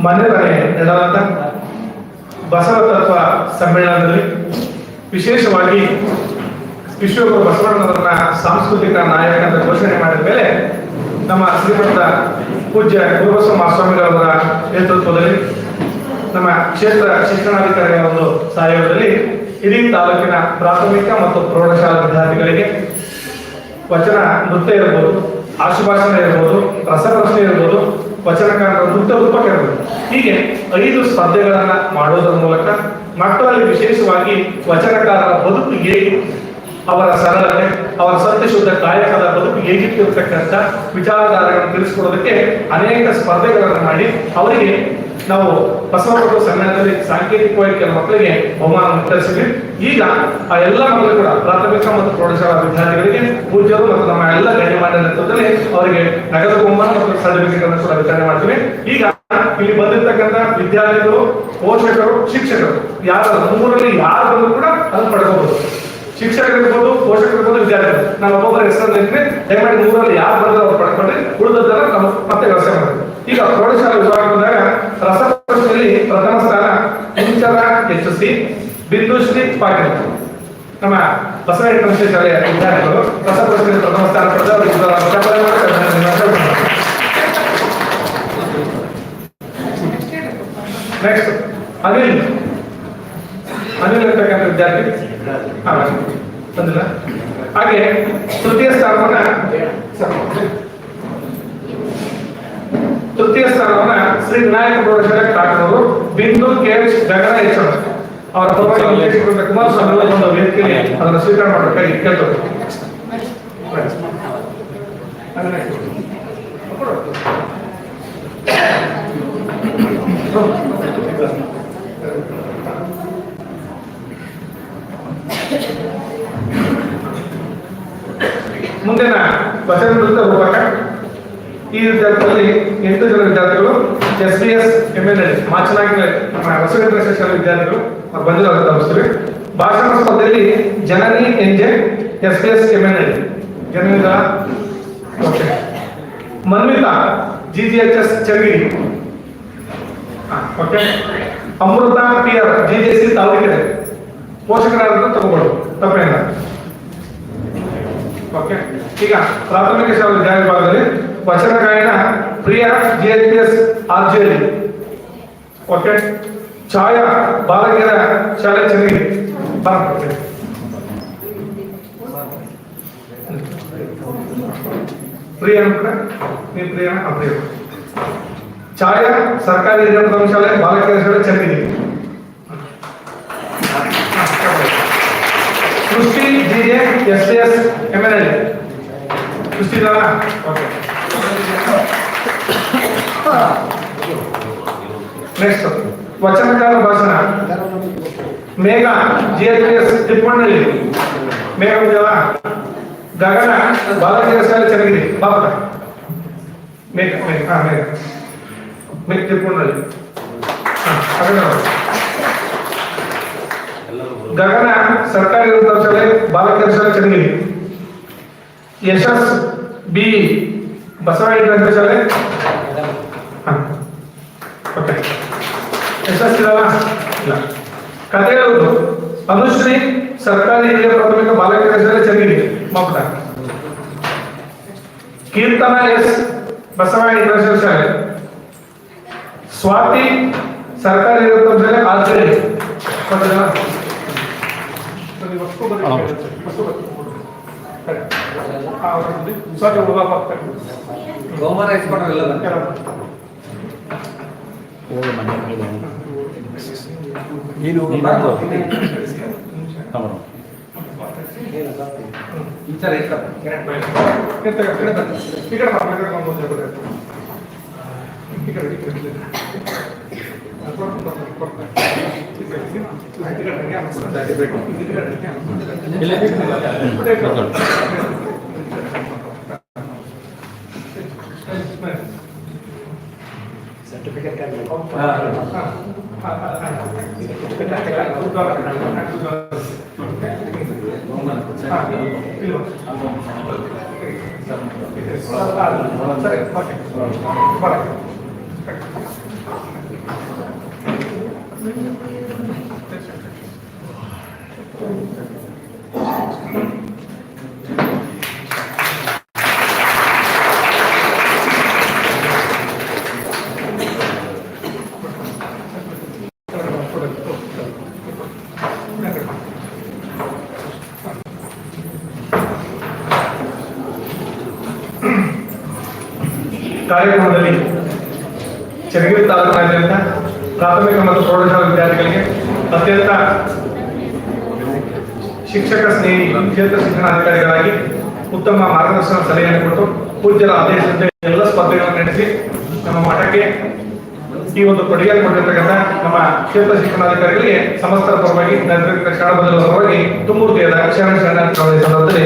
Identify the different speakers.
Speaker 1: ಮೊನ್ನೆ ನಡೆದ ಬಸವ ತತ್ವ ಸಮ್ಮೇಳನದಲ್ಲಿ ವಿಶೇಷವಾಗಿ ವಿಶ್ವಗುರು ಬಸವಣ್ಣನವರನ್ನ ಸಾಂಸ್ಕೃತಿಕ ನಾಯಕ ಅಂತ ಘೋಷಣೆ ಮಾಡಿದ ಮೇಲೆ ನಮ್ಮ ಶ್ರೀಮಠದ ಪೂಜ್ಯ ಗುರುಬಸವ ಮಹಾಸ್ವಾಮಿಗಳವರ ನೇತೃತ್ವದಲ್ಲಿ ನಮ್ಮ ಕ್ಷೇತ್ರ ಶಿಕ್ಷಣಾಧಿಕಾರಿಗಳ ಒಂದು ಸಹಯೋಗದಲ್ಲಿ ಇಡೀ ತಾಲೂಕಿನ ಪ್ರಾಥಮಿಕ ಮತ್ತು ಪ್ರೌಢಶಾಲಾ ವಿದ್ಯಾರ್ಥಿಗಳಿಗೆ ವಚನ ನೃತ್ಯ ಇರ್ಬೋದು, ಆಶುಭಾಷಣ ಇರ್ಬೋದು, ರಸಪ್ರಶ್ನೆ ಇರ್ಬೋದು, ವಚನಕಾರರ ನೃತ್ಯ ರೂಪಕ ಇರ್ಬೋದು, ಹೀಗೆ 5 ಸ್ಪರ್ಧೆಗಳನ್ನ ಮಾಡೋದರ ಮೂಲಕ ಮಕ್ಕಳಲ್ಲಿ ವಿಶೇಷವಾಗಿ ವಚನಕಾರರ ಬದುಕು ಹೇಗೆ, ಅವರ ಸರಳತೆ, ಅವರ ಸತ್ಯಶುದ್ಧ ಕಾಯಕದ ಬದುಕು ಹೇಗಿಟ್ಟಿರ್ತಕ್ಕಂಥ ವಿಚಾರಧಾರೆಗಳನ್ನು ತಿಳಿಸ್ಕೊಡೋದಕ್ಕೆ ಅನೇಕ ಸ್ಪರ್ಧೆಗಳನ್ನು ಮಾಡಿ ಅವರಿಗೆ ನಾವು ಬಸವ ಸಮ್ಮೇಳನದಲ್ಲಿ ಸಾಂಕೇತಿಕವಾಗಿ ಕೆಲ ಮಕ್ಕಳಿಗೆ ಬಹುಮಾನ ವಿತರಿಸಿದ್ವಿ. ಈಗ ಆ ಎಲ್ಲ ಮಕ್ಕಳು ಕೂಡ ಪ್ರಾಥಮಿಕ ಮತ್ತು ಪ್ರೌಢಶಾಲಾ ವಿದ್ಯಾರ್ಥಿಗಳಿಗೆ ಪೂಜ್ಯರು ಮತ್ತು ನಮ್ಮ ಎಲ್ಲ ಗಣ್ಯಮಾನ್ಯ ನೇತೃತ್ವದಲ್ಲಿ ಅವರಿಗೆ ನಗದು ಬಹುಮಾನ ಮತ್ತು ಸರ್ಟಿಫಿಕೇಟ್ ಅನ್ನು ಕೂಡ ವಿತರಣೆ ಮಾಡ್ತೀವಿ. ಈಗ ಇಲ್ಲಿ ಬಂದಿರತಕ್ಕಂಥ ವಿದ್ಯಾರ್ಥಿಗಳು, ಪೋಷಕರು, ಶಿಕ್ಷಕರು ಯಾರು ಮೂರಲ್ಲಿ ಯಾರು ಬಂದ್ರು ಕೂಡ ಅದನ್ನು ಪಡ್ಕೋಬಹುದು. ಶಿಕ್ಷಕರಿರ್ಬೋದು, ಪೋಷಕರಿರ್ಬೋದು, ವಿದ್ಯಾರ್ಥಿಗಳು ನಾವು ಒಬ್ಬೊಬ್ಬರ ಹೆಸರಲ್ಲಿ ದಯಮಾಡಿ ಮೂರಲ್ಲಿ ಯಾರು ಬಂದ್ರೆ ಅವ್ರು ಪಡ್ಕೊಂಡ್ರೆ ಉಳಿದದ್ದೆಲ್ಲ ನಾವು ಮತ್ತೆ ವ್ಯವಸ್ಥೆ ಮಾಡ್ತೀವಿ. ಈಗ ಪ್ರೌಢಶಾಲಾ ವಿಭಾಗದಾಗ ರಸಪ್ರಶ್ನೆಯಲ್ಲಿ ಪ್ರಥಮ ಸ್ಥಾನ ಇಂಚರ HC ಬಿಂದುಶ್ರೀ ಪಾಟೀಲ್, ನಮ್ಮ ಬಸವ ಇಂಟರ್ನ್ಯಾಷನಲ್ ಶಾಲೆಯ ವಿದ್ಯಾರ್ಥಿಗಳು ರಸಪ್ರಶ್ನೆಯಲ್ಲಿ ಪ್ರಥಮ ಸ್ಥಾನ ಪಡೆದ. ನೆಕ್ಸ್ಟ್ ಅನಿಲ್ ಇರ್ತಕ್ಕಂಥ ವಿದ್ಯಾರ್ಥಿ ಬಂದಿಲ್ಲ. ಹಾಗೆ ತೃತೀಯ ಸ್ಥಾನವನ್ನ ಶ್ರೀ ವಿನಾಯಕ ಪ್ರೌಢಶಾಲೆ ಕಾಟೂರು ಬಿಂದು KH ಗಗನ HR ಅವರ ಪರವಾಗಿ ಕುಮಾರಸ್ವಾಮಿ ಒಂದು ವೇದಿಕೆಯಲ್ಲಿ ಅದನ್ನು ಸ್ವೀಕಾರ ಮಾಡಬೇಕಾಗಿ ಕೇಳ್ತಾರೆ. ಮುಂದಿನ ವಚನ ನೃತ್ಯ ರೂಪಕ ಈ ವಿದ್ಯಾರ್ಥಿಗಳಲ್ಲಿ 8 ಜನ ವಿದ್ಯಾರ್ಥಿಗಳು SBS MNL ಮಾಚನಾಗಿ ನಮ್ಮ ಬಸವ ಇಂಟರ್ನ್ಯಾಷನಲ್ ಶಾಲೆ ವಿದ್ಯಾರ್ಥಿಗಳು ಅವ್ರು ಬಂದಿರೋದು ತೋರಿಸ್ತೀವಿ. ಭಾಷಣ ಸ್ಪರ್ಧೆಯಲ್ಲಿ ಜನನಿ NJ SBS MNL ಜನನಿಂದ okay, Manvita GGHS Channagiri okay, Amrita PR GJC Tavarekere ಪೋಷಕರಾದ ತಗೋಬಹುದು ತಪ್ಪೇನ ಓಕೆ. ಈಗ ಪ್ರಾಥಮಿಕ ಶಾಲಾ ವಿದ್ಯಾರ್ಥಿ ವಿಭಾಗದಲ್ಲಿ ವಚನ ಗಾಯನ ಪ್ರಿಯಾ JHPS RJL ಓಕೆ, ಛಾಯಾ ಬಾಲಕಿಯರ ಶಾಲೆ ಚನ್ನಗಿರಿ ಬರ್ತದೆ. ಪ್ರಿಯಾ ನೀವು ಪ್ರಿಯಾ ಅಪ್ರಿಯ. ಛಾಯಾ ಸರ್ಕಾರಿ ಹಿರಿಯ ಪ್ರಾಥಮಿಕ ಶಾಲೆ ಬಾಲಕಿಯರ ಶಾಲೆ ಚನ್ನಗಿರಿ. ಸೃಷ್ಟಿ GJ SDS MNL ಸೃಷ್ಟಿ ಓಕೆ. ನೆಕ್ಸ್ಟ್ ವಚನಕಾರ ಭಾಷಣ ಮೇಘ GHPS ತಿಪ್ಪಣ್ಣಳ್ಳಿ. ಮೇಘ ಗಗನ ಬಾಲಕಿಯರ ಶಾಲೆ ಚನ್ನಗಿರಿ ಬಾಪ. ಮೇಘ ತಿಪ್ಪಣ್ಣಳ್ಳಿ. ಗಗನ ಸರ್ಕಾರಿ ಶಾಲೆ ಬಾಲಕಿಯರ ಶಾಲೆ ಚನ್ನಗಿರಿ. ಯಶಸ್ BE ಬಸವ ಇಂಟರ್ನ್ಯಾಷನಲ್ ಶಾಲೆ ಓಕೆ. ಯಶಸ್ ಇಲ್ಲ. ಕಥೆಯವರು ಅನುಶ್ರೀ ಸರ್ಕಾರಿ ಹಿರಿಯ ಪ್ರಾಥಮಿಕ ಬಾಲಕಿಯರ ಶಾಲೆ ಚನ್ನಗಿರಿ ಮಮತಾ. ಕೀರ್ತನ S ಬಸವ ಇಂಟರ್ನ್ಯಾಷನಲ್ ಶಾಲೆ. ಸ್ವಾತಿ ಸರ್ಕಾರಿ ಹಿರಿಯ ಪ್ರಾಥಮಿಕ ಶಾಲೆ ಆರ್ಜೆಡಿ.
Speaker 2: ಬಹುಮಾನ ಇಸ್ಕೊಂಡ್ರಲ್ಲ
Speaker 3: सर्टिफिकेट का
Speaker 1: ಕಾರ್ಯಕ್ರಮದಲ್ಲಿ ಚನ್ನಗಿರಿ ತಾಲೂಕಿನಾದ್ಯಂತ ಪ್ರಾಥಮಿಕ ಮತ್ತು ಪ್ರೌಢಶಾಲಾ ವಿದ್ಯಾರ್ಥಿಗಳಿಗೆ ಅತ್ಯಂತ ಶಿಕ್ಷಕ ಸ್ನೇಹಿ ಕ್ಷೇತ್ರ ಶಿಕ್ಷಣಾಧಿಕಾರಿಗಳಾಗಿ ಉತ್ತಮ ಮಾರ್ಗದರ್ಶನ ಸಲಹೆಯನ್ನು ಕೊಟ್ಟು ಪೂಜ್ಯರ ಆದೇಶದಂತೆ ಎಲ್ಲ ಸ್ಪರ್ಧೆಗಳನ್ನು ನಡೆಸಿ ನಮ್ಮ ಮಠಕ್ಕೆ ಈ ಒಂದು ಕೊಡುಗೆಯನ್ನು ಕೊಟ್ಟಿರ್ತಕ್ಕಂಥ ನಮ್ಮ ಕ್ಷೇತ್ರ ಶಿಕ್ಷಣಾಧಿಕಾರಿಗಳಿಗೆ ಸಮಸ್ತರ ಪರವಾಗಿ ಶಾಲಾ ಪರವಾಗಿ ತುಂಬ ಹೃದಯದ ಶರಣ ಸಂದರ್ಭದಲ್ಲಿ